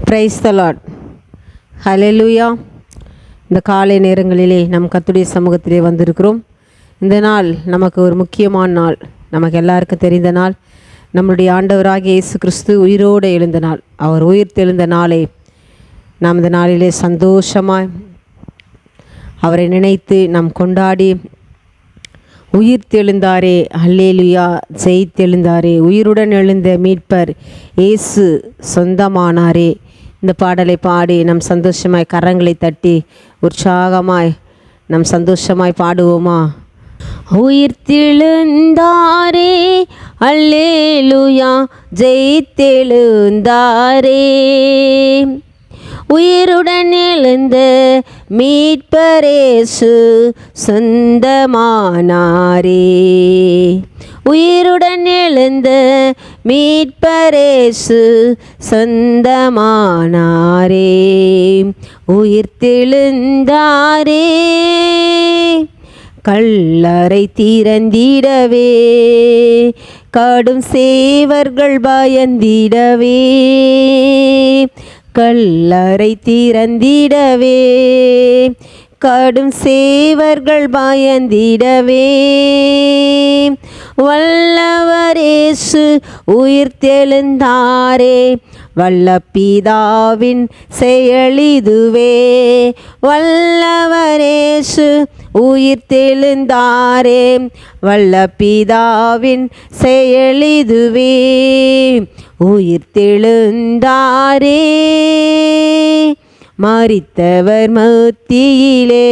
Price the lord. ஹல்லேலூயா. இந்த காலை நேரங்களிலே நம் கர்த்தருடைய சமூகத்திலே வந்திருக்கிறோம். இந்த நாள் நமக்கு ஒரு முக்கியமான நாள், நமக்கு எல்லாருக்கும் தெரிந்த நாள். நம்முடைய ஆண்டவராகிய இயேசு கிறிஸ்து உயிரோடு எழுந்த நாள். அவர் உயிர் தெழுந்த நாளை நாம் இந்த நாளிலே சந்தோஷமாய் அவரை நினைத்து நாம் கொண்டாடி, உயிர் தெழுந்தாரே, அல்லேலூயா, ஜெயித்தெழுந்தாரே, உயிருடன் எழுந்த மீட்பர் இயேசு சொந்தமானாரே. இந்த பாடலை பாடி நம் சந்தோஷமாய் கரங்களை தட்டி உற்சாகமாய் நம் சந்தோஷமாய் பாடுவோமா? உயிர் தெழுந்தாரே, அல்லேலூயா, ஜெயித்தெழுந்தாரே, உயிருடன் எழுந்த மீட்பரேசு சொந்தமானாரே, உயிருடன் எழுந்த மீட்பரேசு சொந்தமானாரே, உயிர் தெழுந்தாரே, கல்லறை திறந்திடவே, கடும் சேவர்கள் பயந்திடவே, கல்லறை திறந்திடவே, கடும் சேவர்கள் பயந்திடவே, வல்லவரேசு உயிர் தெழுந்தாரே, வல்ல பிதாவின் செயலிதுவே, வல்லவரேசு உயிர் தெழுந்தாரே, வல்ல பிதாவின் செயலிதுவே, உயிர் தெழுந்தாரே, மரித்தவர் மத்தியிலே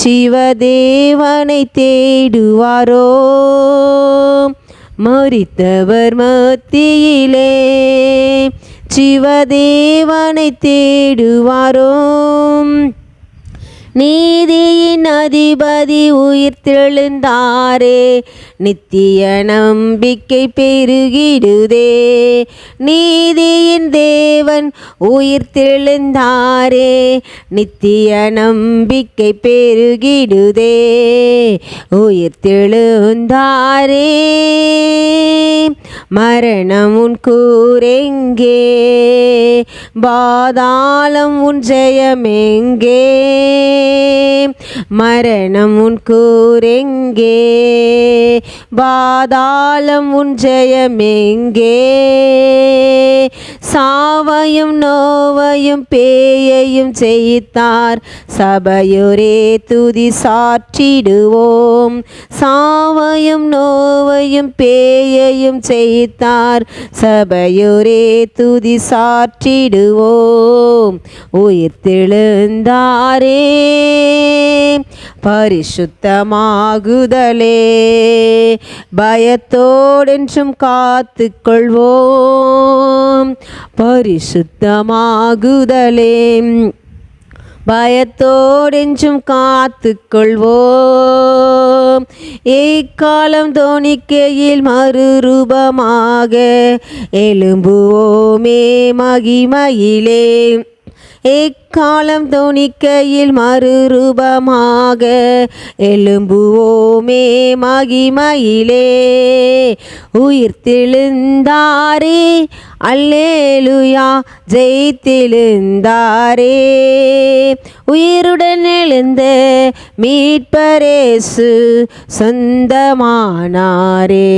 சிவதேவனை தேடுவாரோ, மரித்தவர் மத்தியிலே சிவதேவனை தேடுவாரோ, நீதியின் அதிபதி உயிர் தெழுந்தாரே, நித்திய நம்பிக்கை பெருகிடுதே, நீதியின் தேவன் உயிர் தெழுந்தாரே, நித்திய நம்பிக்கை பெருகிடுதே, உயிர் தெழுந்தாரே, மரணம் உன் கூரெங்கே, பாதாளம் உன் ஜெயமெங்கே, மரணம் உன் கூரெங்கே, பாதாளம் உன் ஜெயமெங்கே, சாவையும் நோவையும் பேயையும் ஜெயித்தார், சபையோரே துதி சாற்றிடுவோம், சாவையும் நோவையும் பேயையும் ஜெயித்தார், சபையோரே துதி சாற்றிடுவோம், உயிர் தெழுந்தாரே, பரிசுத்தமாகுதலே, பயத்தோடென்றும் காத்து கொள்வோம், பரிசுத்தமாகுதலே, பயத்தோடென்றும் காத்து கொள்வோம், இக்காலம் தோணிக்கையில் மறுரூபமாக எழும்புவோமே மகிமையிலே, எக்காலம் தோணிக்கையில் மறுரூபமாக எழும்புவோமே மகிமையிலே, உயிர் தெழுந்தாரே, அல்லேலூயா, ஜெயித்தெழுந்தாரே, உயிருடன் எழுந்த மீட்பரேசு சொந்தமானாரே,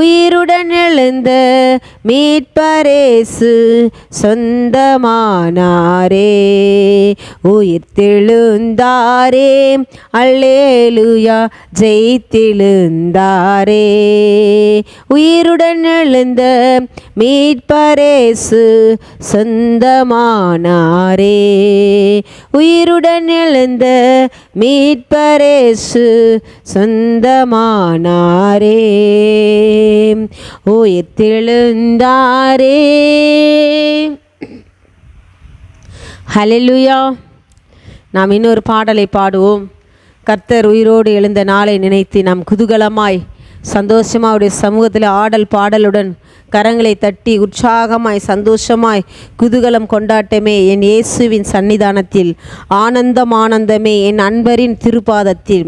உயிருடன் எழுந்த மீட்பரேசு சொந்தமானாரே, உயிர் தெழுந்தாரே, அல்லேலூயா, ஜெயித்தெழுந்தாரே, உயிருடன் எழுந்த மீட்பரேசு சொந்தமானாரே, உயிருடன் எழுந்த மீட்பரேசு சொந்தமானாரே, உயிர் தெழுந்தாரே. ஹல்லேலூயா. நாம் இன்னொரு பாடலை பாடுவோம். கர்த்தர் உயிரோடு எழுந்த நாளை நினைத்து நாம் குதூகலமாய் சந்தோஷமாக அவருடைய சமூகத்தில் ஆடல் பாடலுடன் கரங்களை தட்டி உற்சாகமாய் சந்தோஷமாய் குதூகலம் கொண்டாட்டமே என் இயேசுவின் சன்னிதானத்தில், ஆனந்தம் ஆனந்தமே என் அன்பரின் திருப்பாதத்தில்.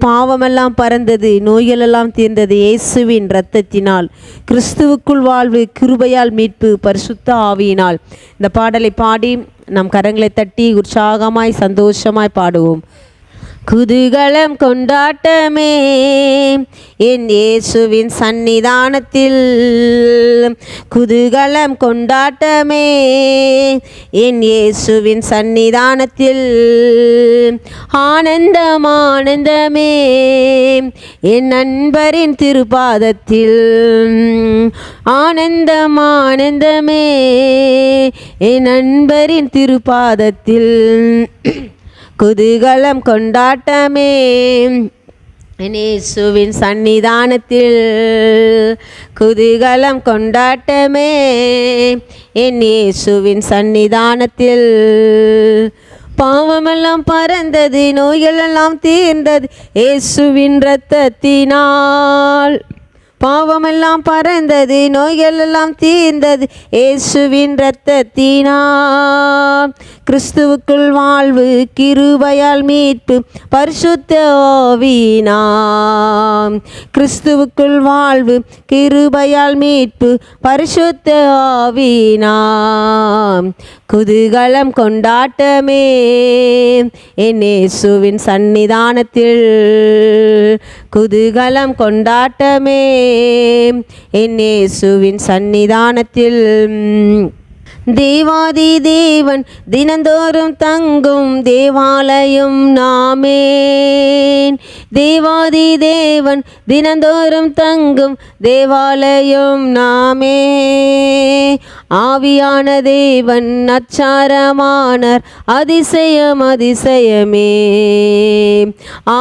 பாவமெல்லாம் பறந்தது, நோய்களெல்லாம் தீர்ந்தது இயேசுவின் இரத்தத்தினால். கிறிஸ்துவுக்குள் வாழ்வு, கிருபையால் மீட்பு, பரிசுத்த ஆவியினால். இந்த பாடலை பாடி நம் கரங்களை தட்டி உற்சாகமாய் சந்தோஷமாய் பாடுவோம். குதூகலம் கொண்டாட்டமே என் இயேசுவின் சன்னிதானத்தில், குதூகலம் கொண்டாட்டமே என் இயேசுவின் சன்னிதானத்தில். ஆனந்தம் ஆனந்தமே என் நண்பரின் திருப்பாதத்தில், ஆனந்தம் ஆனந்தமே என் நண்பரின் திருப்பாதத்தில். குதூகலம் கொண்டாட்டமே என் இயேசுவின் சன்னிதானத்தில், குதூகலம் கொண்டாட்டமே என் இயேசுவின் சன்னிதானத்தில். பாவமெல்லாம் பறந்தது, நோய்களெல்லாம் தீர்ந்தது இயேசுவின் இரத்தத்தினால். பாவமெல்லாம் பறந்தது, நோய்களெல்லாம் தீர்ந்தது இயேசுவின் இரத்தத்தினால். கிறிஸ்துவுக்குள் வாழ்வு, கிருபையால் மீட்பு, பரிசுத்த ஆவியினால். கிறிஸ்துவுக்குள் வாழ்வு, கிருபையால் மீட்பு, பரிசுத்த ஆவியினால். குதூகலம் கொண்டாட்டமே என் இயேசுவின் சன்னிதானத்தில், குதூகலம் கொண்டாட்டமே என் இயேசுவின் சன்னிதானத்தில். தேவாதி தேவன் தினந்தோறும் தங்கும் தேவாலயம் நாமே, தேவாதி தேவன் தினந்தோறும் தங்கும் தேவாலயம் நாமே. ஆவியான தேவன் அச்சாரமானார், அதிசயம் அதிசயமே.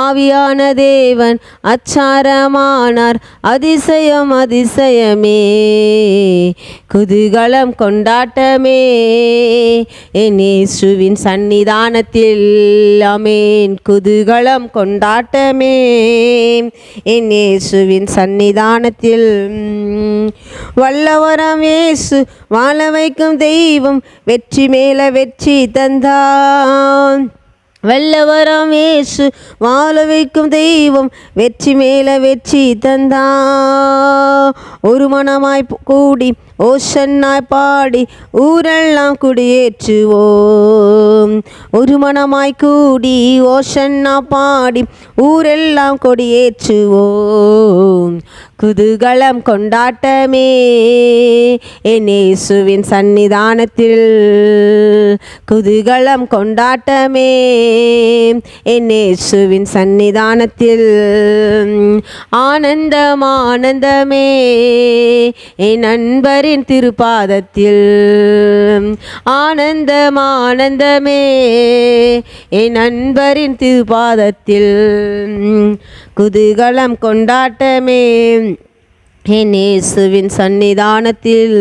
ஆவியான தேவன் அச்சாரமானார், அதிசயம் அதிசயமே. குதூகலம் கொண்டாட்டமே என் இயேசுவின் சன்னிதானத்தில், ஆமென். குதூகலம் கொண்டாட்டமே என் இயேசுவின் சன்னிதானத்தில். வல்லவராம் இயேசு வாழ வைக்கும் தெய்வம், வெற்றி மேல வெற்றி தந்தான். வல்லவராம் இயேசு வாழ வைக்கும் தெய்வம், வெற்றி மேல வெற்றி தந்தா. ஒரு மனமாய் கூடி ஓசன்னாய் பாடி ஊரெல்லாம் கொடியேற்றுவோம். ஒரு மனமாய் கூடி ஓசன்னா பாடி ஊரெல்லாம் கொடியேற்றுவோம். குதூகலம் கொண்டாட்டமே என் இயேசுவின் சன்னிதானத்தில், குதூகலம் கொண்டாட்டமே என் இயேசுவின் சன்னிதானத்தில். ஆனந்தம் ஆனந்தமே என் நண்பரின் திருப்பாதத்தில், ஆனந்தம் ஆனந்தமே என் நண்பரின் திருப்பாதத்தில். குதூகலம் கொண்டாட்டமே என் இயேசுவின் சன்னிதானத்தில்.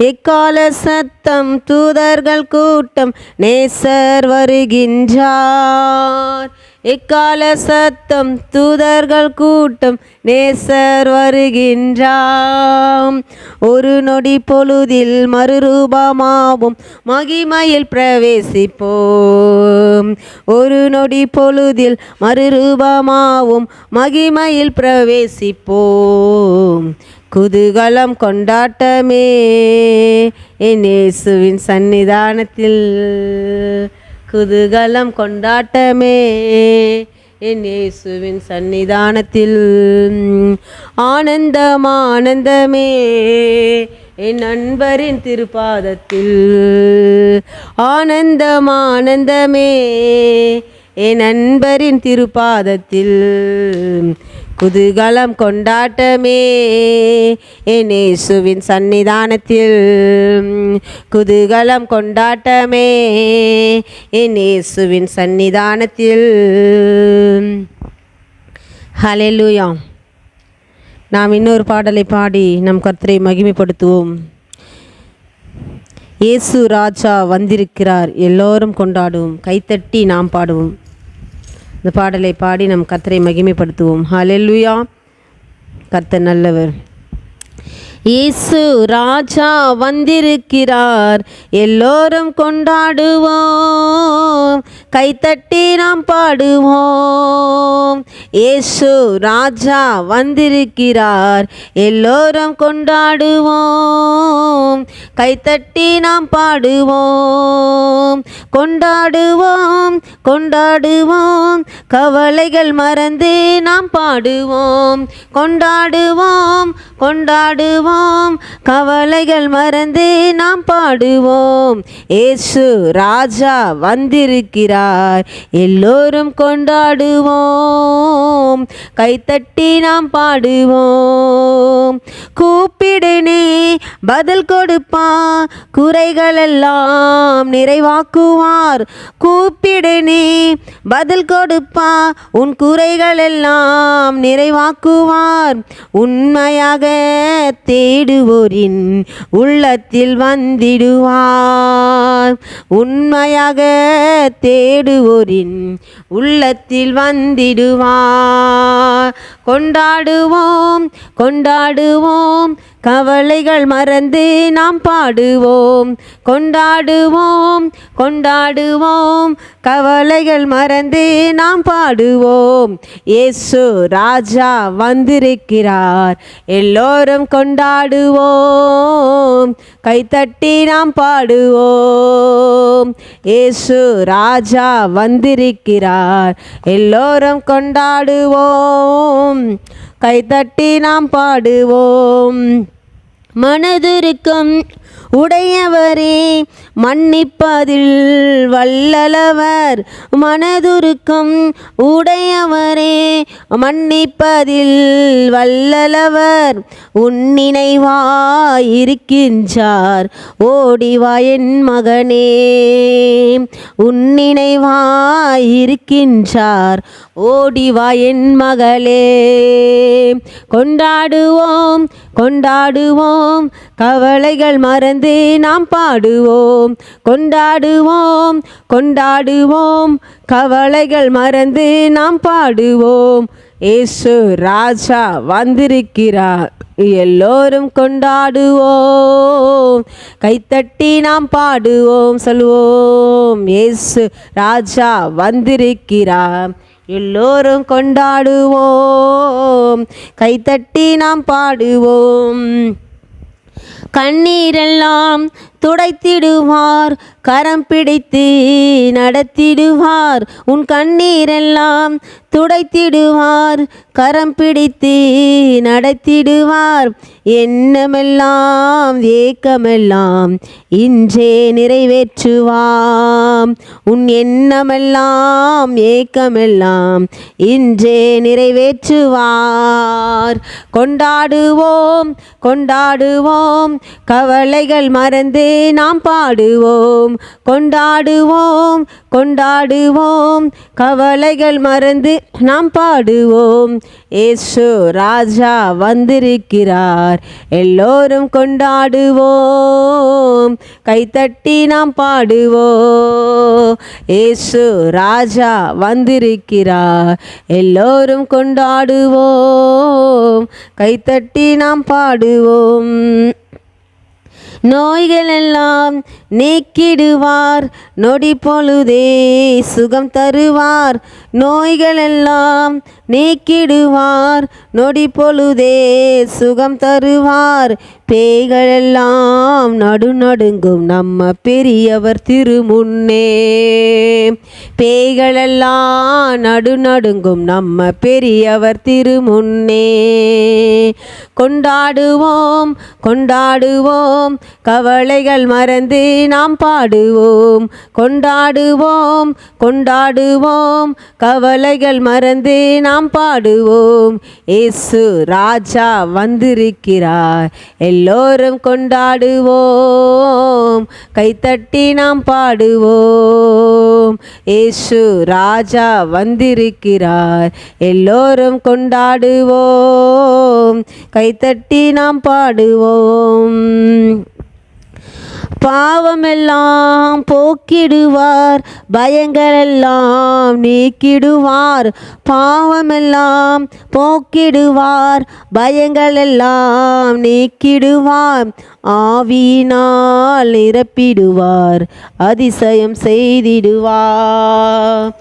எக்கால சத்தம், தூதர்கள் கூட்டம், நேசர் வருகின்றார். எக்கால சத்தம், தூதர்கள் கூட்டம், நேசர் வருகின்றார். ஒரு நொடி பொழுதில் மறுரூபமாவும் மகிமையில் பிரவேசிப்போம். ஒரு நொடி பொழுதில் மறுரூபமாவும் மகிமையில் பிரவேசிப்போம். குதூகலம் கொண்டாட்டமே என் இயேசுவின் சன்னிதானத்தில், குதூகலம் கொண்டாட்டமே என் இயேசுவின் சன்னிதானத்தில். ஆனந்தம் ஆனந்தமே என் நண்பரின் திருப்பாதத்தில், ஆனந்தம் ஆனந்தமே என் நண்பரின் திருப்பாதத்தில். குதூகலம் கொண்டாட்டமே என் இயேசுவின் சன்னிதானத்தில், குதூகலம் கொண்டாட்டமே என் இயேசுவின் சன்னிதானத்தில். ஹல்லேலூயா. நாம் இன்னொரு பாடலை பாடி நம் கர்த்தரை மகிமைப்படுத்துவோம். இயேசு ராஜா வந்திருக்கிறார், எல்லோரும் கொண்டாடுவோம், கைத்தட்டி நாம் பாடுவோம். இந்த பாடலை பாடி நம் கர்த்தரை மகிமைப்படுத்துவோம். ஹல்லேலூயா. கர்த்தர் நல்லவர். இயேசு ராஜா வந்திருக்கிறார், எல்லோரும் கொண்டாடுவோம், கைத்தட்டி நாம் பாடுவோம். இயேசு ராஜா வந்திருக்கிறார், எல்லோரும் கொண்டாடுவோம், கைத்தட்டி நாம் பாடுவோம். கொண்டாடுவோம் கொண்டாடுவோம், கவலைகள் மறந்து நாம் பாடுவோம். கொண்டாடுவோம் கொண்டாடுவோம், கவலைகள் மறந்து நாம் பாடுவோம். இயேசு ராஜா வந்திருக்கிறார், எல்லோரும் கொண்டாடுவோம், கைத்தட்டி நாம் பாடுவோம். கூப்பிடுனே பதில் கொடுப்பா, குறைகளெல்லாம் நிறைவாக்குவார். கூப்பிடுனே பதில் கொடுப்பா, உன் குறைகளெல்லாம் நிறைவாக்குவார். உண்மையாக தேடுவோரின் உள்ளத்தில் வந்திடுவார். உண்மையாக தேடுவோரின் உள்ளத்தில் வந்திடுவார். கொண்டாடுவோம் கொண்டாடுவோம், கவலைகள் மறந்து நாம் பாடுவோம். கொண்டாடுவோம் கொண்டாடுவோம், கவலைகள் மறந்து நாம் பாடுவோம். இயேசு ராஜா வந்திருக்கிறார், எல்லோரும் கொண்டாடுவோம், கைத்தட்டி நாம் பாடுவோம். இயேசு ராஜா வந்திருக்கிறார், எல்லோரும் கொண்டாடுவோம், கைத்தட்டி நாம் பாடுவோம். மனதுருக்கம் உடையவரே மன்னிப்பதில் வல்லவர். மனதுருக்கம் உடையவரே மன்னிப்பதில் வல்லவர். உன்னினைவாயிருக்கின்றார், ஓடிவா என் மகனே. உன்னினைவாயிருக்கின்றார், ஓடிவா என் மகளே. கொண்டாடுவோம் கொண்டாடுவோம், கவலைகள் மறந்து நாம் பாடுவோம். கொண்டாடுவோம் கொண்டாடுவோம், கவலைகள் மறந்து நாம் பாடுவோம். இயேசு ராஜா வந்திருக்கிறார், எல்லோரும் கொண்டாடுவோம், கைத்தட்டி நாம் பாடுவோம். சொல்வோம், இயேசு ராஜா வந்திருக்கிறார், எல்லோரும் கொண்டாடுவோம், கைத்தட்டி நாம் பாடுவோம். கண்ணீரெல்லாம் துடைத்திடுவார், கரம் பிடித்து நடத்திடுவார். உன் கண்ணீரெல்லாம் துடைத்திடுவார், கரம் பிடித்து நடத்திடுவார். எண்ணமெல்லாம் ஏக்கமெல்லாம் இன்றே நிறைவேற்றுவாம். உன் எண்ணமெல்லாம் ஏக்கமெல்லாம் இன்றே நிறைவேற்றுவார். கொண்டாடுவோம் கொண்டாடுவோம், கவலைகள் மறந்து நாம் பாடுவோம். கொண்டாடுவோம் கொண்டாடுவோம், கவலைகள் மறந்து நாம் பாடுவோம். இயேசு ராஜா வந்திருக்கிறார், எல்லோரும் கொண்டாடுவோம், கைத்தட்டி நாம் பாடுவோம். இயேசு ராஜா வந்திருக்கிறார், எல்லோரும் கொண்டாடுவோம், கைத்தட்டி நாம் பாடுவோம். நோய்களெல்லாம் நீக்கிடுவார், நொடி பொழுதே சுகம் தருவார். நோய்களெல்லாம் நீக்கிடுவார், நொடி பொழுதே சுகம் தருவார். பேய்களெல்லாம் நடுநடுங்கும் நம்ம பெரியவர் திருமுன்னே. பேய்களெல்லாம் நடுநடுங்கும் நம்ம பெரியவர் திருமுன்னே. கொண்டாடுவோம் கொண்டாடுவோம், கவலைகள் மறந்து நாம் பாடுவோம். கொண்டாடுவோம் கொண்டாடுவோம், கவலைகள் மறந்து நாம் பாடுவோம். இயேசு ராஜா வந்திருக்கிறார், எல்லோரும் கொண்டாடுவோம், கைத்தட்டி நாம் பாடுவோம். இயேசு ராஜா வந்திருக்கிறார், எல்லோரும் கொண்டாடுவோம், கைத்தட்டி நாம் பாடுவோம். பாவமெல்லாம் எல்லாம் போக்கிடுவார், பயங்களெல்லாம் நீக்கிடுவார், பாவமெல்லாம் போக்கிடுவார், பயங்களெல்லாம் நீக்கிடுவார், ஆவியினால் நிரப்பிடுவார், அதிசயம் செய்திடுவார்.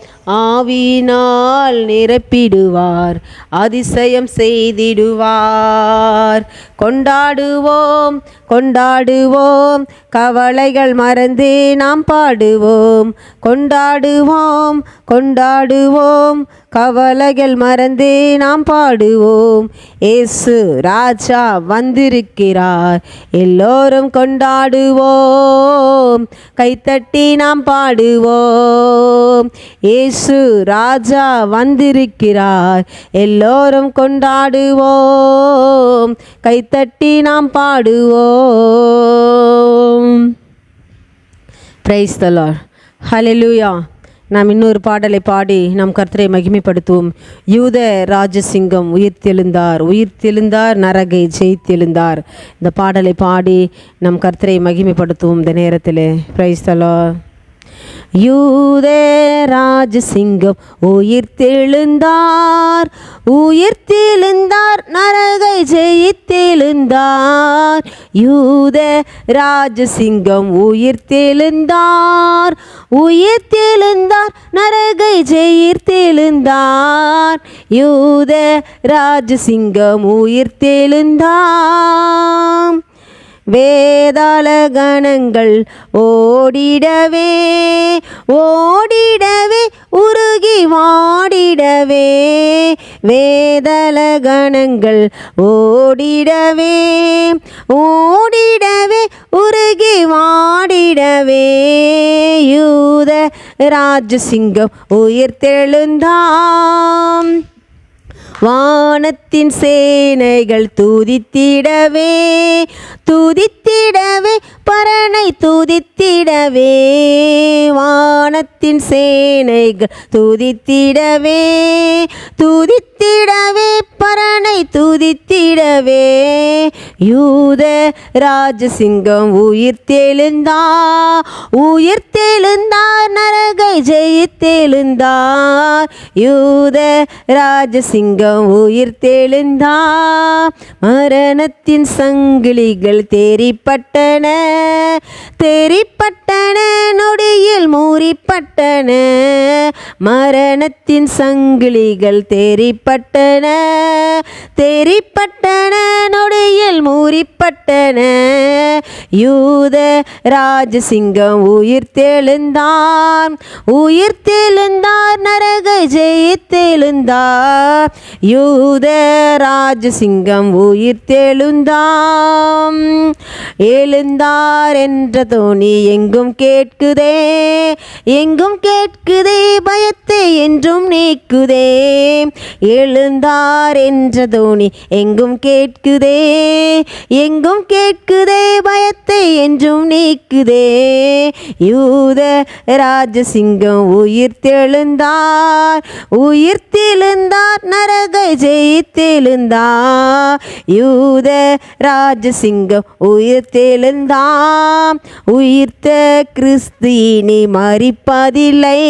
ஆவியினால் நிரப்பிடுவார், அதிசயம் செய்திடுவார். கொண்டாடுவோம் கொண்டாடுவோம், கவலைகள் மறந்தே நாம் பாடுவோம். கொண்டாடுவோம் கொண்டாடுவோம், கவலைகள் மறந்தே நாம் பாடுவோம். இயேசு ராஜா வந்திருக்கிறார், எல்லோரும் கொண்டாடுவோம், கைத்தட்டி நாம் பாடுவோம். இயேசு ராஜா வந்திருக்கிறார், எல்லோரும் கொண்டாடுவோம், கைத்தட்டி நாம் பாடுவோம். Praise the lord. ஹல்லேலூயா. நாம் இன்னொரு பாடலை பாடி நம் கர்த்தரை மகிமைப்படுத்துவோம். யூத ராஜசிங்கம் உயிர்த்தெழுந்தார், உயிர்த்தெழுந்தார், நரகை ஜெயித்தெழுந்தார். இந்த பாடலை பாடி நம் கர்த்தரை மகிமைப்படுத்துவோம் இந்த நேரத்தில். Price the Lord. யூத ராஜசிங்கம் உயிர்த்தெழுந்தார், உயிர்த்தெழுந்தார், நரகை ஜெயித்தெழுந்தார். யூத ராஜசிங்கம் உயிர்த்தெழுந்தார், உயிர்த்தெழுந்தார், நரகை ஜெயித்தெழுந்தார். யூத ராஜசிங்கம் உயிர்த்தெழுந்தார். வேதாள கணங்கள் ஓடிடவே ஓடிடவே உருகி வாடிடவே, வேதாள கணங்கள் ஓடிடவே ஓடிடவே உருகி வாடிடவே, யூத ராஜசிங்கம் உயிர்த்தெழுந்தார். வானத்தின் சேனைகள் துதித்திடவே துதித்திடவே, பரனை துதித்திடவே, வானத்தின் சேனைகள் துதித்திடவே துதித்திடவே, பரனை துதித்திடவே, யூத ராஜசிங்கம் உயிர்த்தெழுந்தார், உயிர்த்தெழுந்தார், நரகை ஜெயித்தெழுந்தார். யூத ராஜசிங்கம் உயிர்த்தெழுந்தார். மரணத்தின் சங்கிலிகள் தேறிப்பட்டன தேறிப்பட்டன, நொடியில் மூறிப்பட்டன. மரணத்தின் சங்கிலிகள் தேறிப்பட்டன தேறிப்பட்டன, நொடியில் மூறிப்பட்டன. யூத ராஜசிங்கம் உயிர்த்தெழுந்தார், உயிர்த்தெழுந்தார், நரகை ஜெயித்தெழுந்தார். யூத ராஜசிங்கம் உயிர்த்தெழுந்தார். எழுந்தார் என்ற தோனி எங்கும் கேட்குதே எங்கும் கேட்குதே, பயத்தை என்றும் நீக்குதே. எழுந்தார் என்ற தோனி எங்கும் கேட்குதே எங்கும் கேட்குதே, பயத்தை என்றும் நீக்குதே. யூத ராஜசிங்கம் உயிர்த்தெழுந்தார், உயிர்த்தெழுந்தார், நரகை ஜெயித்தெழுந்தார். யூத ராஜசிங்கம் உயிர்த்தெழுந்தார். உயிர்த்த கிறிஸ்து இனி மரிப்பதில்லை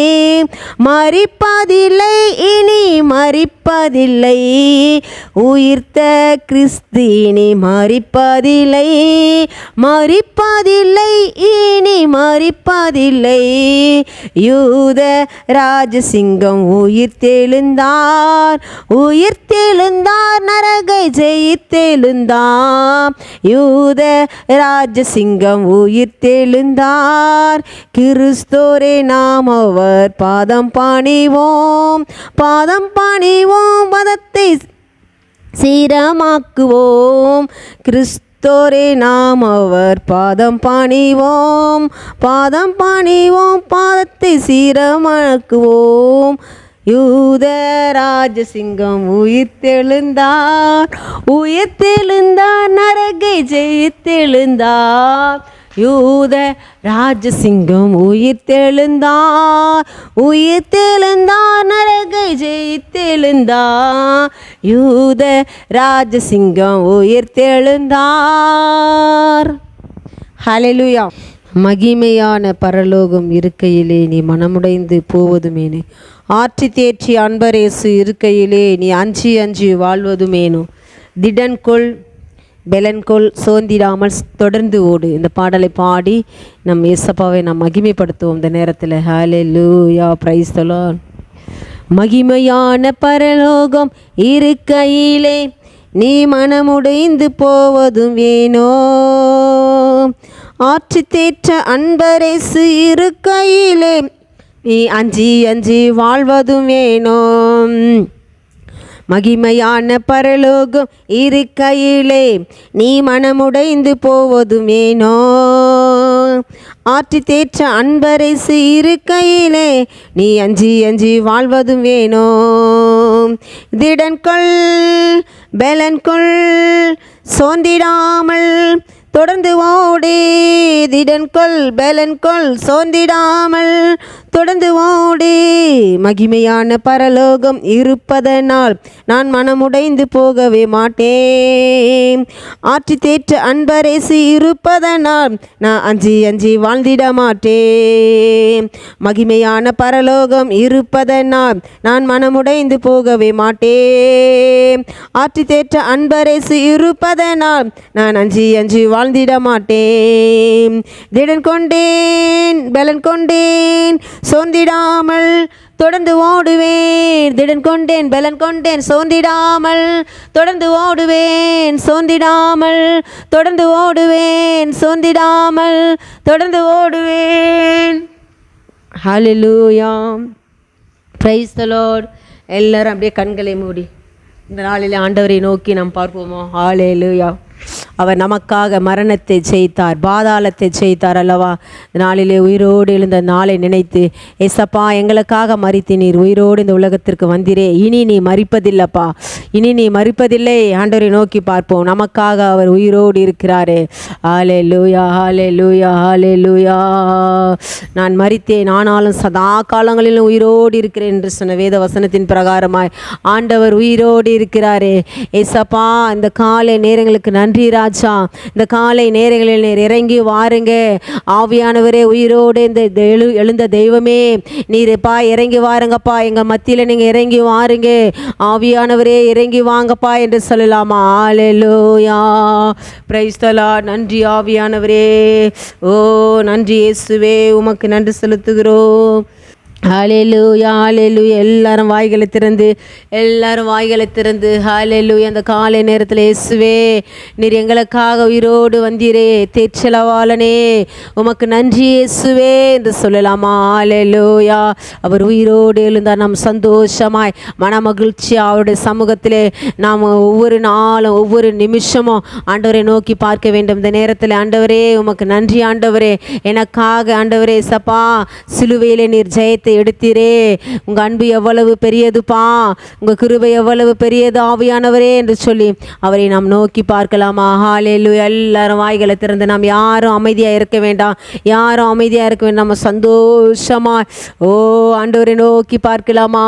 மரிப்பதில்லை, இனி மரிப்பதில்லை. உயிர்த்த கிறிஸ்து இனி மரிப்பதில்லை மரிப்பதில்லை, இனி மரிப்பதில்லை. யூத ராஜசிங்கம் உயிர்த்தெழுந்தார், உயிர்த்தெழுந்தார், நரகை ஜெயித்தெழுந்தார். யூத ராஜசிங்கம் உயிர்த்தெழுந்தார். கிறிஸ்தோரே நாம் அவர் பாதம் பணிவோம், பாதம் பணிவோம், பதத்தை சீரமாக்குவோம். கிறிஸ்தோரே நாம் அவர் பாதம் பணிவோம், பாதம் பணிவோம், பாதத்தை சீரமாக்குவோம். யூத ராஜசிங்கம் உயிர்த்தெழுந்தார், உயிர்த்தெழுந்தார், நரகை ஜெயித்தெழுந்தார். யூத ராஜசிங்கம் உயிர்த்தெழுந்தார், உயிர்த்தெழுந்தார், நரகை ஜெயித்தெழுந்தார். யூத ராஜசிங்கம் உயிர்த்தெழுந்தார். ஹல்லேலூயா. மகிமையான பரலோகம் இருக்கையிலே நீ மனமுடைந்து போவதுமேனு, ஆற்றி தேற்றி அன்பரேசு இருக்கையிலே நீ அஞ்சி அஞ்சி வாழ்வதுமேனு. திடன்கொள் பெலன்கொள், சோர்ந்திடாமல் தொடர்ந்து ஓடு. இந்த பாடலை பாடி நம் ஏசப்பாவை நாம் மகிமைப்படுத்துவோம் இந்த நேரத்தில். ஹல்லேலூயா, பிரைஸ் தி லார்ட். மகிமையான பரலோகம் இருக்கையிலே நீ மனமுடைந்து போவதும் வேணோ, ஆற்றி தேற்ற அன்பரேசு இருக்கையிலே நீ அஞ்சி அஞ்சி வாழ்வதும் வேணும். மகிமையான பரலோகம் இருக்கையிலே நீ மனமுடைந்து போவதும் வேணோ, ஆற்றி தேற்ற அன்பரேசு இருக்கையிலே நீ அஞ்சி அஞ்சி வாழ்வதும் வேணோ. திடன்கொள் பெலன்கொள், சோர்ந்திடாமல் தொடர்ந்து ஓடி. திடன்கொள் பெலன்கொள், சோர்ந்திடாமல் தொடர்ந்து ஓடி. மகிமையான பரலோகம் இருப்பதனால் நான் மனமுடைந்து போகவே மாட்டேன், ஆற்றி தேற்ற அன்பரேசு இருப்பதனால் நான் அஞ்சி அஞ்சி வாழ்ந்திட மாட்டேன். மகிமையான பரலோகம் இருப்பதனால் நான் மனமுடைந்து போகவே மாட்டேன், ஆற்றி தேற்ற அன்பரேசு இருப்பதனால் நான் அஞ்சி அஞ்சி வாழ்ந்திட மாட்டேன். திடன் கொண்டேன் பெலன் கொண்டேன், சோர்ந்திடாமல் தொடர்ந்து ஓடுவேன். திடன் கொண்டேன் பெலன் கொண்டேன், சோர்ந்திடாமல் தொடர்ந்து ஓடுவேன். சோர்ந்திடாமல் தொடர்ந்து ஓடுவேன். சோர்ந்திடாமல் தொடர்ந்து ஓடுவேன். ஹல்லேலூயா, பிரைஸ் தி லார்ட். எல்லாரும் அப்படியே கண்களை மூடி இந்த நாளில் ஆண்டவரை நோக்கி நாம் பார்ப்போமோ. ஹல்லேலூயா. அவர் நமக்காக மரணத்தை ஜெயித்தார், பாதாளத்தை ஜெயித்தார் அல்லவா. நாளிலே உயிரோடு எழுந்த நாளை நினைத்து, ஏசப்பா எங்களுக்காக மரித்தினீர், உயிரோடு இந்த உலகத்திற்கு வந்திரே, இனி நீ மரிப்பதில்லப்பா, இனி நீ மரிப்பதில்லை. ஆண்டவரை நோக்கி பார்ப்போம், நமக்காக அவர் உயிரோடு இருக்கிறாரே. ஹல்லேலூயா, ஹல்லேலூயா, ஹல்லேலூயா. நான் மரித்தேன், ஆனாலும் சதா காலங்களிலும் உயிரோடு இருக்கிறேன் என்று சொன்ன வேத வசனத்தின் பிரகாரமாய் ஆண்டவர் உயிரோடு இருக்கிறாரே. ஏசப்பா இந்த காலை நேரங்களுக்கு நன்றி ராஜா. இந்த காலை நேரங்களில் நீர் இறங்கி வாருங்க. ஆவியானவரே, உயிரோடு இந்த எழுந்த தெய்வமே நீர்ப்பா இறங்கி வாருங்கப்பா, எங்கள் மத்தியில் நீங்கள் இறங்கி வாருங்க. ஆவியானவரே இறங்கி வாங்கப்பா என்று சொல்லலாமா. ஹல்லேலூயா, பிரைஸ் தி லார்ட். நன்றி ஆவியானவரே, ஓ நன்றி இயேசுவே, உமக்கு நன்றி செலுத்துகிறோம். ஹல்லேலூயா, ஹல்லேலூயா. எல்லாரும் வாய்களை திறந்து, எல்லாரும் வாய்களை திறந்து ஹல்லேலூயா. அந்த காலை நேரத்தில் இயேசுவே நீர் எங்களுக்காக உயிரோடு வந்தீரே, தேற்றலவாளனே, உமக்கு நன்றி இயேசுவே என்று சொல்லலாமா. ஹல்லேலூயா. அவர் உயிரோடு எழுந்தார். நாம் சந்தோஷமாய் மனமகிழ்ச்சி அவருடைய சமூகத்திலே நாம் ஒவ்வொரு நாளும் ஒவ்வொரு நிமிஷமும் ஆண்டவரை நோக்கி பார்க்க வேண்டும். இந்த நேரத்தில் ஆண்டவரே உமக்கு நன்றி ஆண்டவரே, எனக்காக ஆண்டவரே சப்பா சிலுவையிலே நீர் ஜெயத்தை எடுத்தீரே. உங்கள் அன்பு எவ்வளவு பெரியதுப்பா, உங்கள் கிருபை எவ்வளவு பெரியது ஆவியானவரே என்று சொல்லி அவரை நாம் நோக்கி பார்க்கலாமா. ஹல்லேலூயா. எல்லாரும் வாய்களை திறந்து, நாம் யாரும் அமைதியாக இருக்க வேண்டாம், யாரும் அமைதியாக இருக்க வேண்டாம். நம்ம சந்தோஷமா ஓ ஆண்டவரை நோக்கி பார்க்கலாமா.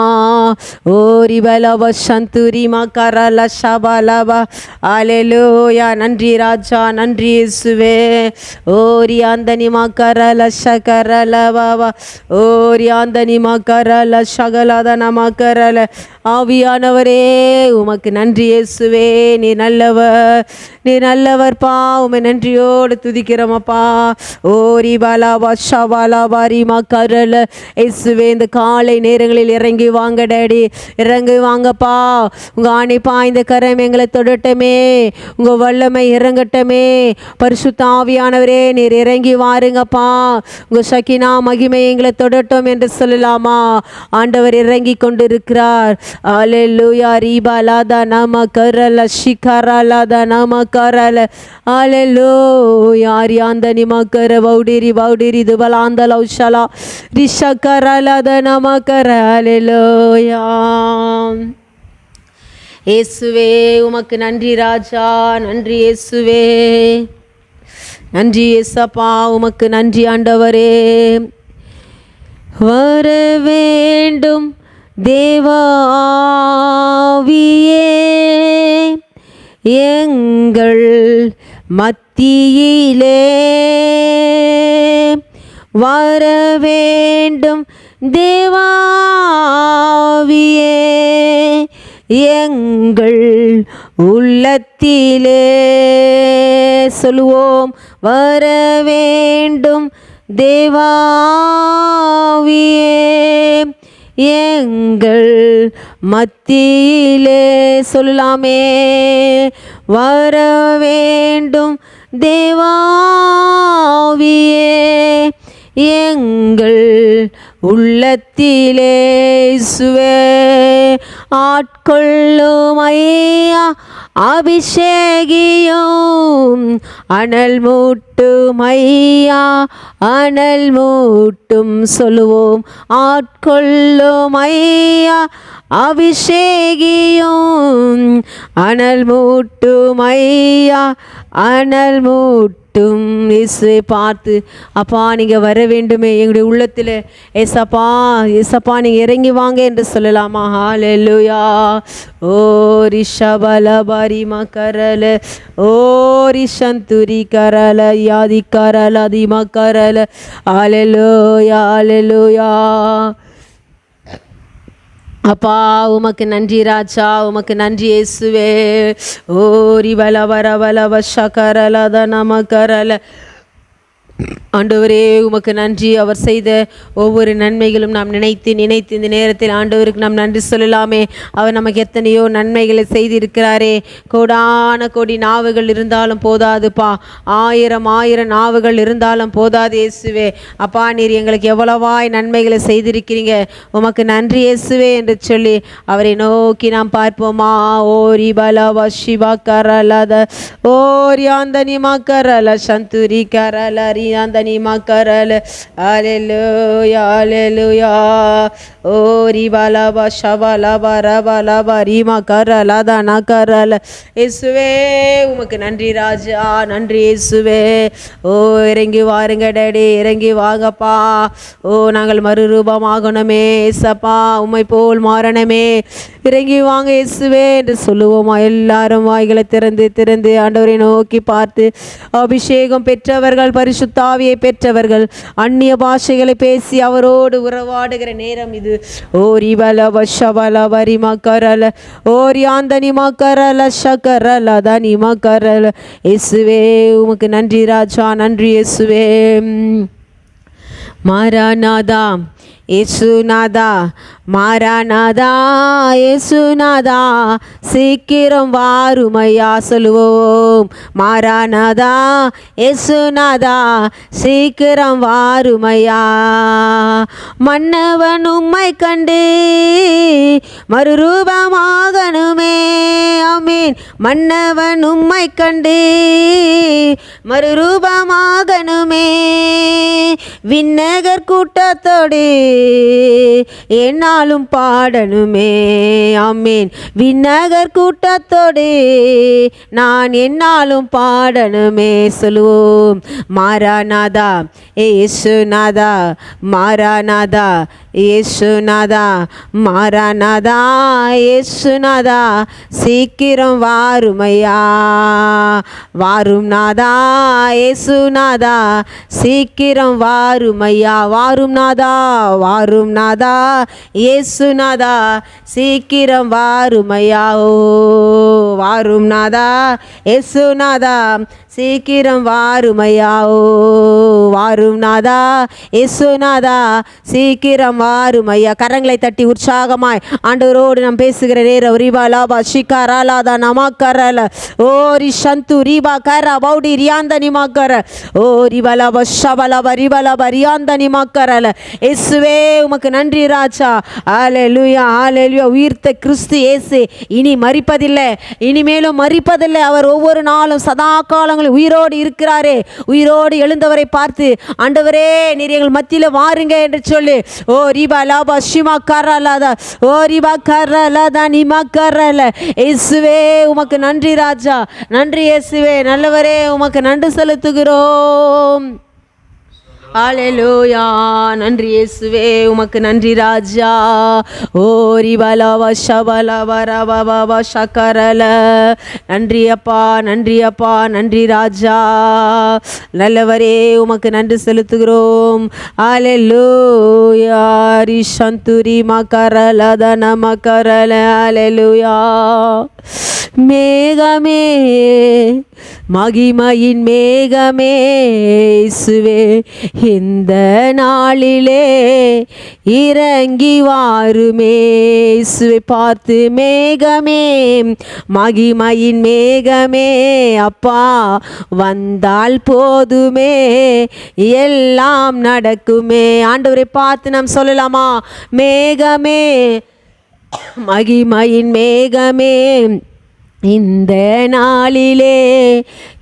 ஓ ரிபலவ சந்துரி மகரல ஷபலவ. ஹல்லேலூயா. நன்றி ராஜா, நன்றி இயேசுவே. ஓ ரியாந்தனி மகரல ஷகரலவ. ஓ ரியாந்த மகரல சகலதன மகரல. ஆவியானவரே உமக்கு நன்றி இயேசுவே. நீ நல்லவர், நீ நல்லவர்ப்பா. உமை நன்றியோடு துதிக்கிறோமப்பா. ஓரி பாலாவா ஷபாலாவாரி மகரல. இயேசுவே இந்த காலை நேரங்களில் இறங்கி வாங்க டேடி, இறங்கி வாங்கப்பா. உங்கள் ஆணை பாய்ந்த கரம் எங்களை தொடட்டமே, உங்கள் வல்லமை இறங்கட்டமே. பரிசுத்த ஆவியானவரே நீர் இறங்கி வாருங்கப்பா. உங்கள் சக்கினா மகிமை எங்களை தொடட்டும் என்று சொல்லலாமா. ஆண்டவர் இறங்கி கொண்டிருக்கிறார். ஹல்லேலூயா. ரீபாலாதா நம கரல ஷிகரலாதா நம கரல. ஹல்லேலூயா. ரியாந்தனி மகர வௌடிரி வௌடிரி துபலாந்த லௌஷலா ரிஷகரலாதா நம கர. ஹல்லேலூயா. இயேசுவே உமக்கு நன்றி ராஜா, நன்றி இயேசுவே, நன்றி இயேசப்பா, உமக்கு நன்றி ஆண்டவரே. வர வேண்டும் தேவாவியே எங்கள் மத்தியிலே, வர வேண்டும் தேவாவியே எங்கள் உள்ளத்திலே. சொல்லுவோம், வர வேண்டும் தேவாவியே எங்கள் மத்தியிலே. சொல்லலாமே, வர வேண்டும் தேவாவியே எங்கள் உள்ளத்திலே. இயேசுவே ஆட்கொள்ளும் ஐயா, அபிஷேகியும் அனல் மூட்டும் ஐயா, அனல் மூட்டும். சொல்லுவோம், ஆட்கொள்ளும் ஐயா, அபிஷேகியும் அனல் மூட்டும் ஐயா, அனல் மூட்டும். இயேசுவை பார்த்து, அப்பா நீங்கள் வர வேண்டுமே எங்களுடைய உள்ளத்தில். ஏசப்பா ஏசப்பா நீங்கள் இறங்கி வாங்க என்று சொல்லலாமா? ஹல்லேலூயா. ஓ ரிஷபலபரி மக்கரல, ஓ ரிஷந்துரி கரல, யாதி கரல, அதிமா கரல. ஹல்லேலூயா, ஹல்லேலூயா. அப்பா உமக்கு நன்றி ராஜா, உமக்கு நன்றி இயேசுவே. ஓரி வல வர வல வஷகரல நமக்கரல. ஆண்டவரே உமக்கு நன்றி. அவர் செய்த ஒவ்வொரு நன்மைகளும் நாம் நினைத்து நினைத்து இந்த நேரத்தில் ஆண்டவருக்கு நாம் நன்றி சொல்லலாமே. அவர் நமக்கு எத்தனையோ நன்மைகளை செய்திருக்கிறாரே. கோடான கோடி நாவுகள் இருந்தாலும் போதாதுப்பா, ஆயிரம் ஆயிரம் நாவுகள் இருந்தாலும் போதாது இயேசுவே. அப்பா நீர் எங்களுக்கு எவ்வளவாய் நன்மைகளை செய்திருக்கிறீங்க, உமக்கு நன்றி இயேசுவே என்று சொல்லி அவரை நோக்கி நாம் பார்ப்போமா. ஓரி பலவ சிவா கரலத, ஓரி ஆந்தனி மக்கரல, சந்துரி கரல, ரியாந்தனி மக்கரல. ஹல்லேலூயா, ஹல்லேலூயா. ஓரி பலவ ஷவலப ரபலப ரிமா கரல தன கரல. இயேசுவே உமக்கு நன்றி ராஜா, நன்றி இயேசுவே. ஓ இறங்கி வாருங்க டேடி, இறங்கி வாங்கப்பா. ஓ நாங்கள் மறுரூபமாகணுமே ஏசப்பா, உம்மை போல் மாறணுமே, இறங்கி வாங்க இயேசுவே என்று சொல்லுவோமா. எல்லாரும் வாய்களை திறந்து திறந்து ஆண்டவரை நோக்கி பார்த்து, அபிஷேகம் பெற்றவர்கள், பரிசுத்தாவியை பெற்றவர்கள், அந்நிய பாஷைகளை பேசி அவரோடு உறவாடுகிற நேரம் இது. ஓரி பல வஷபல வரிமா கரல, ஓரி ஆந்தனிமா கரல, ஷகரல தனிமா கரல. இயேசுவே உமக்கு நன்றி ராஜா, நன்றி இயேசுவே. மாராநாதா இயேசுநாதா, மாராநாதா இயேசுநாதா, சீக்கிரம் வாருமையா. சொல்லுவோம், மாராநாதா இயேசுநாதா, சீக்கிரம் வாருமையா. மன்னவன் உம்மை கண்டு மறுரூபமாகணுமே. ஆமீன். மன்னவன் உம்மை கண்டு மறுரூபமாகணுமே. விண்ணகர் கூட்டத்தோடு என்னாலும் பாடணுமே. ஆமீன். விண்ணகர் கூட்டத்தோடு நான் என்னாலும் பாடணுமே. சொல்லுவோம், மாராநாதா இயேசுநாதா, மாராநாதா இயேசுநாதா, மாராநாதா இயேசுநாதா, சீக்கிரம் வாருமையா. வாரும் நாதா இயேசுநாதா, சீக்கிரம் வாருமையா. வாரும் நாதா, வாரும் நாதா இயேசுநாதா, சீக்கிரம் வாருமையா. ஓ வாரும் நாதா இயேசுநாதா, சீக்கிரம் வாருமையா. ஓ வாரும் நாதா இயேசுநாதா, சீக்கிரம் வாருமையா. கரங்களை தட்டி உற்சாகமாய் ஆண்டவரோடு நாம் பேசுகிற நேரம். ரிபா லாபா ஷிகாரா லாதா நமாக்கரல, ஓ ரிஷந்து ரிபா கர பௌடி ரியாந்த நிமாக்கர, ஓ ரிபா லாபா ஷபலபா ரிபா லாபா ரியாந்த நிமாக்கரல. இயேசுவே உமக்கு நன்றி ராஜா. ஹல்லேலூயா, ஹல்லேலூயா. உயிர்த்த கிறிஸ்து இயேசு இனி மரிப்பதில்லை, இனிமேலும் மரிப்பதில்லை. அவர் ஒவ்வொரு நாளும் சதா காலங்களும் உயிரோடு இருக்கிறாரே. உயிரோடு எழுந்தவரை பார்த்து, ஆண்டவரே நீர் எங்கள் மத்தியில் வாருங்க என்று சொல்லி, ஓ ரிபா லாபா ஷிமா கரலாதா, ஓ ரிபா கரலாதா நிமா கரல. இயேசுவே உமக்கு நன்றி ராஜா, நன்றி இயேசுவே. நல்லவரே உமக்கு நன்றி செலுத்துகிறோம். ஹalleluya. நன்றி இயேசுவே, உமக்கு நன்றி ராஜா. ஓரி பலவ ஷபலவ ரவவ ஷகரல. நன்றி அப்பா, நன்றி அப்பா, நன்றி ராஜா. நல்லவரே, உமக்கு நன்றி செலுத்துகிறோம். ஹalleluya. ரிஷந்துரி மகரல தன மகரல. ஹalleluya. மேகமே, மகிமையின் மேகமே இயேசுவே, இந்த நாளிலே இறங்கி வாருமே. இயேசுவை பார்த்து, மேகமே, மகிமையின் மேகமே, அப்பா வந்தால் போதுமே, எல்லாம் நடக்குமே. ஆண்டவரை பார்த்து நாம் சொல்லலாமா? மேகமே, மகிமையின் மேகமே, இந்த நாளிலே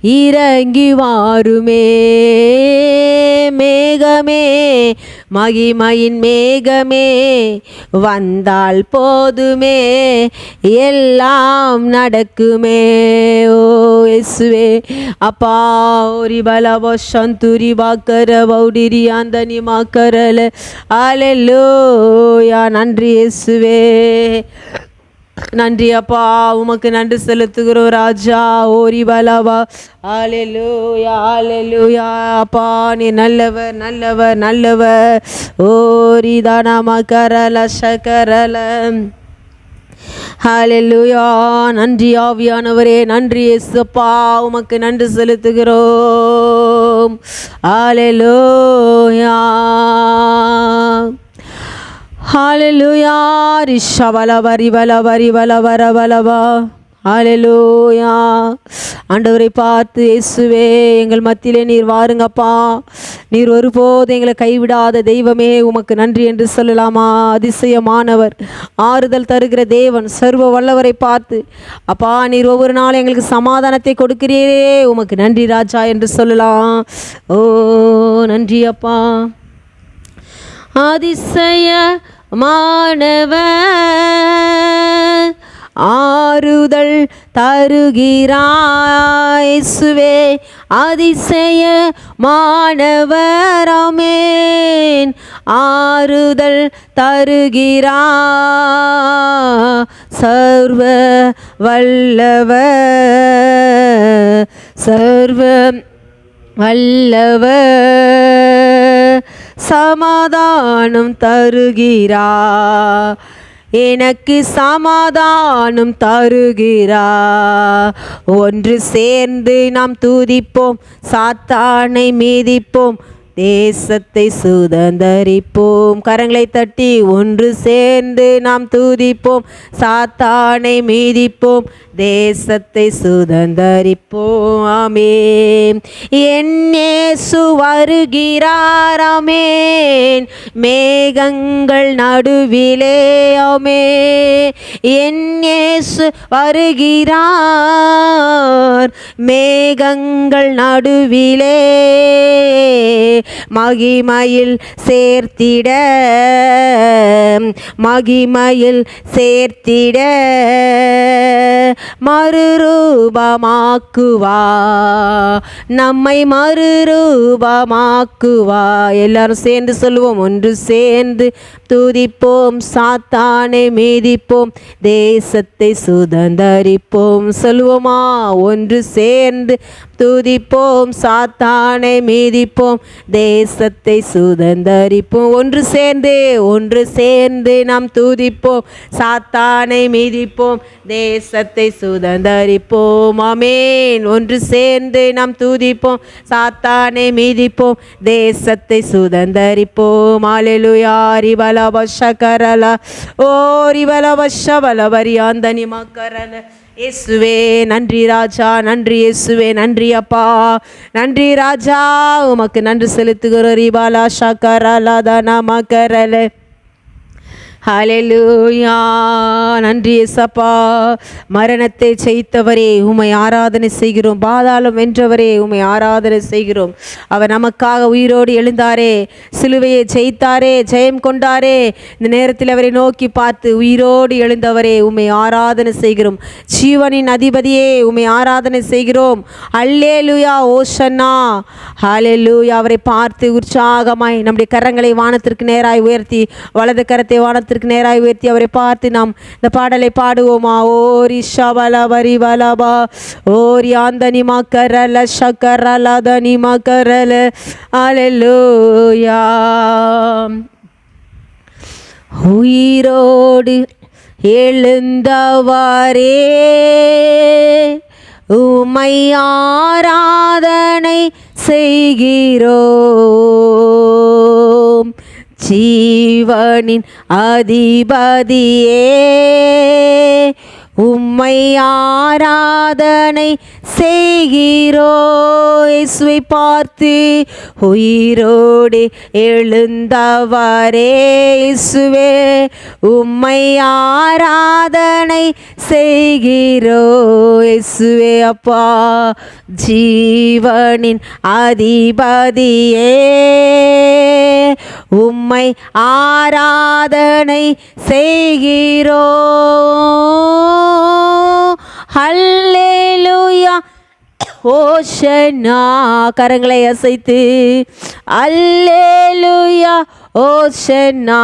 இறங்கி வாருமே. மேகமே, மகிமையின் மேகமே, வந்தால் போதுமே, எல்லாம் நடக்குமே. ஓ இயேசுவே, அப்பா ஓரி பலவ சந்துரி வாக்கர வௌடிரி ஆந்தனி மாக்கரல. ஹalleluya. நன்றி இயேசுவே, நன்றி அப்பா, உமக்கு நன்றி செலுத்துகிறோம் ராஜா. ஓரி பலவா. ஹalleluya, ஹalleluya. அப்பா நீ நல்லவர், நல்லவர், நல்லவர். ஓரி தானமா கரல சகரல. ஹalleluya. நன்றி ஆவியானவரே, நன்றி இயேசுப்பா, உமக்கு நன்றி செலுத்துகிறோம். ஹalleluya, ஹalleluya. ரிஷவலவரி வலவரி வலவரவலவா. ஹalleluya. ஆண்டவரை பார்த்து, இயேசுவே எங்கள் மத்தியிலே நீர் வாருங்கப்பா. நீர் ஒருபோது எங்களை கைவிடாத தெய்வமே, உமக்கு நன்றி என்று சொல்லலாமா? அதிசயமானவர், ஆறுதல் தருகிற தேவன், சர்வ வல்லவரை பார்த்து, அப்பா நீர் ஒவ்வொரு நாளும் எங்களுக்கு சமாதானத்தை கொடுக்கிறீரே, உமக்கு நன்றி ராஜா என்று சொல்லலாம். ஓ நன்றி அப்பா. அதிசயமானவர், ஆறுதல் தருகிறாய் இயேசுவே, அதிசயமானவர். ஆமென். ஆறுதல் தருகிறாய், சர்வ வல்லவர், சர்வ வல்லவர், சமாதானம் தருகிறா, எனக்கு சமாதானம் தருகிறா. ஒன்று சேர்ந்து நாம் துதிப்போம், சாத்தானை மீதிப்போம், தேசத்தை சுதந்தரிப்போம். கரங்களை தட்டி ஒன்று சேர்ந்து நாம் துதிப்போம், சாத்தானை மீதிப்போம், தேசத்தை சுதந்தரிப்போம். ஆமென். என் இயேசு வருகிறார். ஆமென். மேகங்கள் நடுவிலே. ஆமென். என் இயேசு வருகிறார், மேகங்கள் நடுவிலே, மகிமையில் சேர்த்திட, மகிமையில் சேர்த்திட, மறுரூபமாக்குவா, நம்மை மறுரூபமாக்குவா. எல்லாரும் சேர்ந்து சொல்லுவோம், ஒன்று சேர்ந்து துதிப்போம், சாத்தானை மீதிப்போம், தேசத்தை சுதந்தரிப்போம். சொல்லுவோமா? ஒன்று சேர்ந்து துதிப்போம், சாத்தானை மீதிப்போம், தேசத்தை சுதந்தரிப்போம். ஒன்று சேர்ந்து, ஒன்று சேர்ந்து நாம் துதிப்போம், சாத்தானை மீதிப்போம், தேசத்தை சுதந்தரிப்போம். ஆமென். ஒன்று சேர்ந்து நாம் துதிப்போம், சாத்தானை மீதிப்போம், தேசத்தை சுதந்தரிப்போம். ஹalleluya. ரிபலவஷகரல. ஓ ரிபலவஷபலவரியாந்தனி மக்கரல. இயேசுவே நன்றி ராஜா, நன்றி இயேசுவே, நன்றி அப்பா, நன்றி ராஜா, உமக்கு நன்றி செலுத்துகிறோம். ரிபாலா ஷகரல தன மக்கரல. ஹல்லேலூயா. நன்றி இயேசப்பா. மரணத்தை ஜெயித்தவரே உம்மை ஆராதனை செய்கிறோம். பாதாளம் வென்றவரே உம்மை ஆராதனை செய்கிறோம். அவர் நமக்காக உயிரோடு எழுந்தாரே, சிலுவையை ஜெயித்தாரே, ஜெயம் கொண்டாரே. இந்த நேரத்தில் அவரை நோக்கி பார்த்து உயிரோடு எழுந்தவரே உம்மை ஆராதனை செய்கிறோம். ஜீவனின் அதிபதியே உம்மை ஆராதனை செய்கிறோம். அல்லேலூயா, ஓஷன்னா. ஹல்லேலூயா. அவரை பார்த்து உற்சாகமாய் நம்முடைய கரங்களை வானத்திற்கு நேராய் உயர்த்தி, வலது கரத்தை வானத்திற்கு நேராய் உயர்த்தி அவரை பார்த்து நாம் இந்த பாடலை பாடுவோமா? ஓரி ஷபல வரி வலபா ஓரி ஆந்தனி மக்கரல சக்கரலதனி மக்கரல. அல்லேலூயா. உயிரோடு எழுந்தவரே உம்மை ஆராதனை செய்கிறோம். ஜீவனின் அதிபதியே உம்மை ஆராதனை செய்கிறோம். இயேசுவை பார்த்து உயிரோடு எழுந்தவரே இயேசுவே உம்மை ஆராதனை செய்கிறோம். இயேசுவே அப்பா, ஜீவனின் அதிபதியே உம்மை ஆராதனை செய்கிறோம். ஹல்லேலூயா, ஓஷன்னா. கரங்களை அசைத்து அல்லேலூயா, ஓஷன்னா.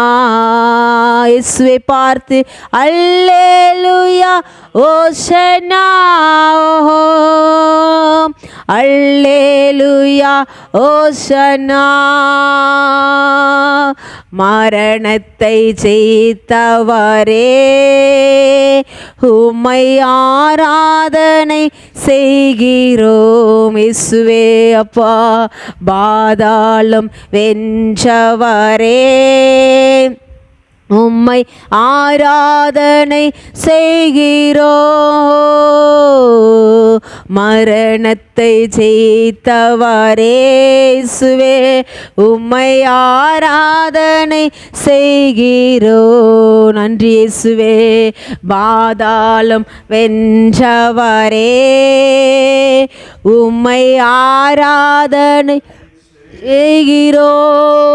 இயேசுவை பார்த்து அல்லேலூயா, ஓஷன்னா. அல்லேலூயா, ஓஷன்னா. மரணத்தை ஜெயித்தவரே உம்மை ஆராதனை செய்கிறோம். இயேசுவே அப்பா, பாதாளம் வென்றவரே உம்மை ஆராதனை செய்கிறோம். மரணத்தை ஜெயித்தவரே இயேசுவே உம்மை ஆராதனை செய்கிறோம். நன்றி இயேசுவே. பாதாளம் வென்றவரே உம்மை ஆராதனை செய்கிறோம்.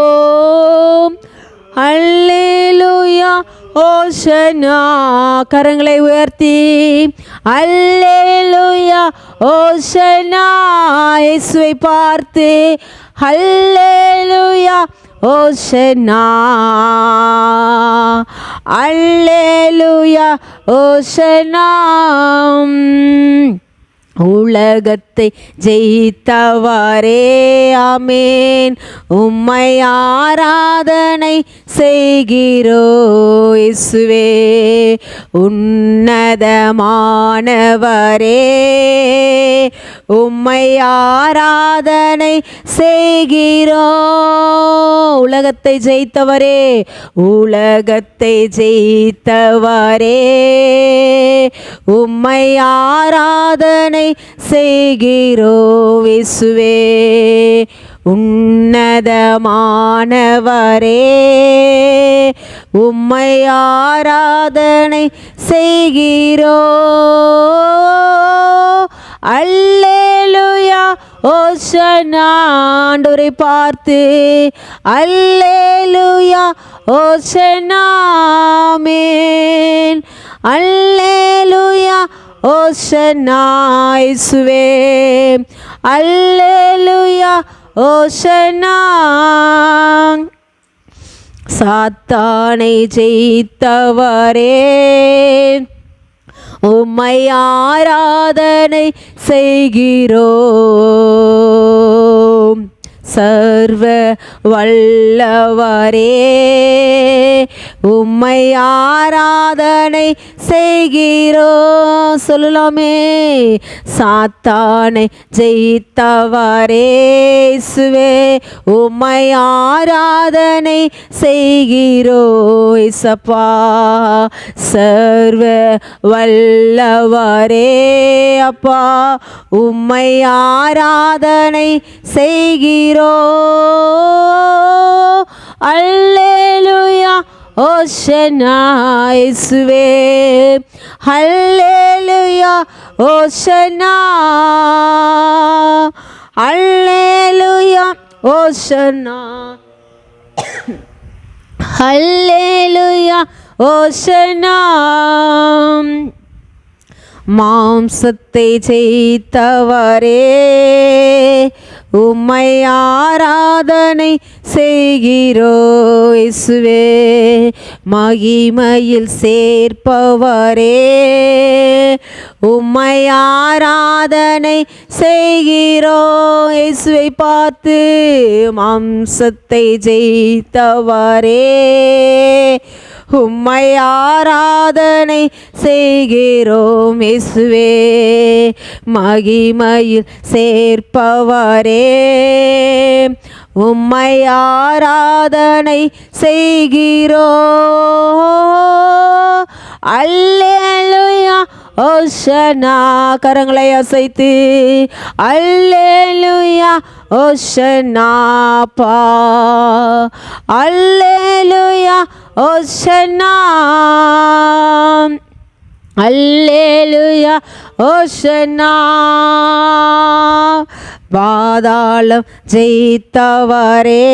அல்லேலூயா, ஓஷன்னா. கரங்களை உயர்த்தி அல்லேலூயா, ஓஷன்னா. இயேசுவை பார்த்து அல்லேலூயா, ஓஷன்னா. அல்லேலூயா, ஓஷன்னா. உலகத்தை ஜெயித்தவரே ஆமேன் உம்மை ஆராதனை செய்கிறோம். இயேசுவே உன்னதமானவரே உம்மை ஆராதனை செய்கிறோம். உலகத்தை ஜெயித்தவரே, உலகத்தை ஜெயித்தவரே உம்மை ஆராதனை செய்கிறோம். இயேசுவே உன்னதமானவரே உம்மை ஆராதனை செய்கிறோம். அல்லேலூயா, ஓஷன்னா. ஆண்டவரை பார்த்து அல்லேலூயா, ஓஷன்னா. ஆமென். அல்லேலூயா, ஓஷன்னா. இயேசுவே அல்லேலூயா, ஓஷன்னா. சாத்தானை ஜெயித்தவரே உம்மை ஆராதனை செய்கிறோம். சர்வ வல்லவரே உம்மை ஆராதனை செய்கிறோம். சொல்லலாமே. சாத்தானை ஜெயித்தவரே இயேசுவே உம்மை ஆராதனை செய்கிறோம். இயேசப்பா சர்வ வல்லவரே அப்பா உம்மை ஆராதனை செய்கிறோம். அல்லேலூயா, ஓஷனா இயேசுவே. ஹல்லேலூயா ஓஷனா, ஹல்லேலூயா ஓஷனா, ஹல்லேலூயா ஓஷனா. மாம்சத்தை ஜெயித்தவரே, உம்மை ஆராதனை செய்கிறோ இயேசுவே. மகிமையில் சேர்ப்பவரே, உம்மை ஆராதனை செய்கிறோ இயேசுவை பார்த்து. மாம்சத்தை ஜெயித்தவரே, உம்மை ஆராதனை செய்கிறோம் இயேசுவே. மகிமையில் சேர்ப்பவரே, உம்மை ஆராதனை செய்கிறோம். அல்லேலூயா ஓஷனா. கரங்களை அசைத்து அல்லேலூயா ஓஷனா பா, அல்லேலூயா ஓஷனா, அல்லேலூயா ஓஷனா. பாதாளம் ஜெயித்தவரே,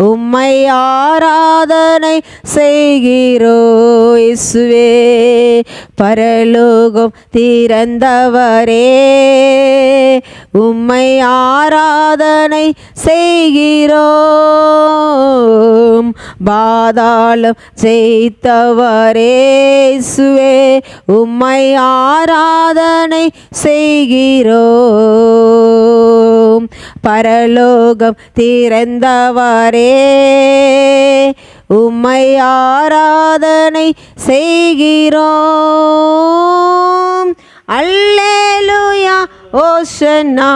உம்மை ஆராதனை செய்கிறோ இயேசுவே. பரலோகம் திறந்தவரே, உம்மை ஆராதனை செய்கிறோம். பாதாளம் ஜெயித்தவரே இயேசுவே, உம்மை ஆராதனை செய்கிறோம். பரலோகம் திறந்தவரே, உம்மை ஆராதனை செய்கிறோம். அல்லேலூயா ஓஷனா,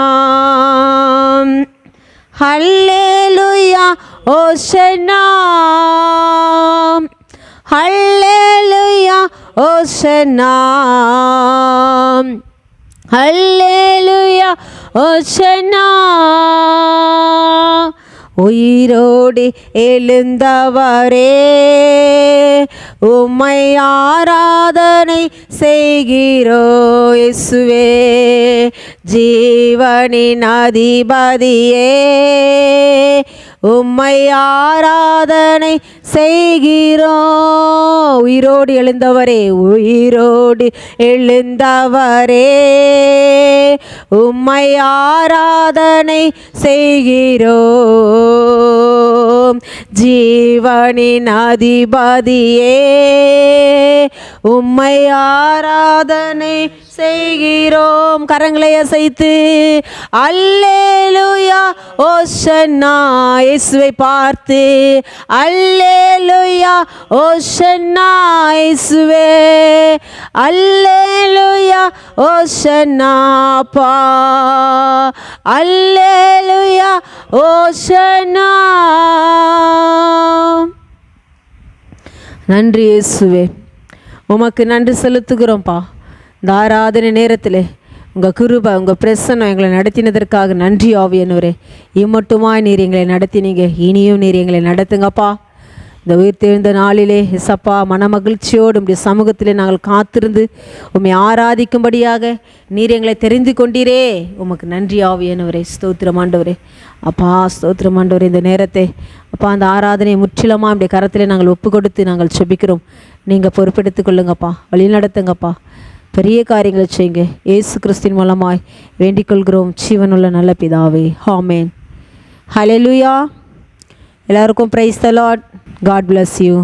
அல்லேலூயா ஓஷனா, அல்லேலூயா ஓஷனா, அல்லேலூயா ஓஷனா. உயிரோடு எழுந்தவரே, உம்மை ஆராதனை செய்கிறோ இயேசுவே. ஜீவனின் அதிபதியே, உம்மை ஆராதனை செய்கிறோம். உயிரோடு எழுந்தவரே, உயிரோடு எழுந்தவரே, உம்மை ஆராதனை செய்கிறோம். ஜீவனின் அதிபதியே, உம்மை ஆராதனை செய்கிறோம். கரங்களை அசைத்து அல்லேலூயா ஓஷன்னா இயேசுவை பார்த்து அல்லேலூயா ஓஷன்னா இயேசுவே, அல்லேலூயா ஓஷன்னா பா, அல்லேலூயா ஓஷன்னா. நன்றி இயேசுவே, உமக்கு நன்றி செலுத்துகிறோம்ப்பா. இந்த ஆராதனை நேரத்தில் உங்கள் கிருபை, உங்கள் பிரசன்னம் எங்களை நடத்தினதற்காக நன்றி ஆவியானவரே. இம்மட்டுமாய் நீர் எங்களை நடத்தினீங்க, இனியும் நீர் எங்களை நடத்துங்கப்பா. இந்த உயிர்த்தெழுந்த நாளிலே எசப்பா மனமகிழ்ச்சியோடு உம்முடைய சமூகத்திலே நாங்கள் காத்திருந்து உம்மை ஆராதிக்கும்படியாக நீர் எங்களை தெரிந்து கொண்டீரே. உமக்கு நன்றி ஆவியானவரே. ஸ்தோத்திரம் ஆண்டவரே. அப்பா ஸ்தோத்திரம் ஆண்டவரே. இந்த நேரத்தை அப்பா அந்த ஆராதனை முற்றிலுமாக நம்முடைய கரத்திலே நாங்கள் ஒப்பு கொடுத்து நாங்கள் செபிக்கிறோம். நீங்கள் பொறுப்பெடுத்து கொள்ளுங்கப்பா, வழி நடத்துங்கப்பா, பெரிய காரியங்களை செய்யுங்க. இயேசு கிறிஸ்துவின் மூலமாய் வேண்டிக் கொள்கிறோம் ஜீவனுள்ள நல்ல பிதாவே, ஆமென். ஹல்லேலூயா. எல்லாருக்கும் price the Lord. God bless you.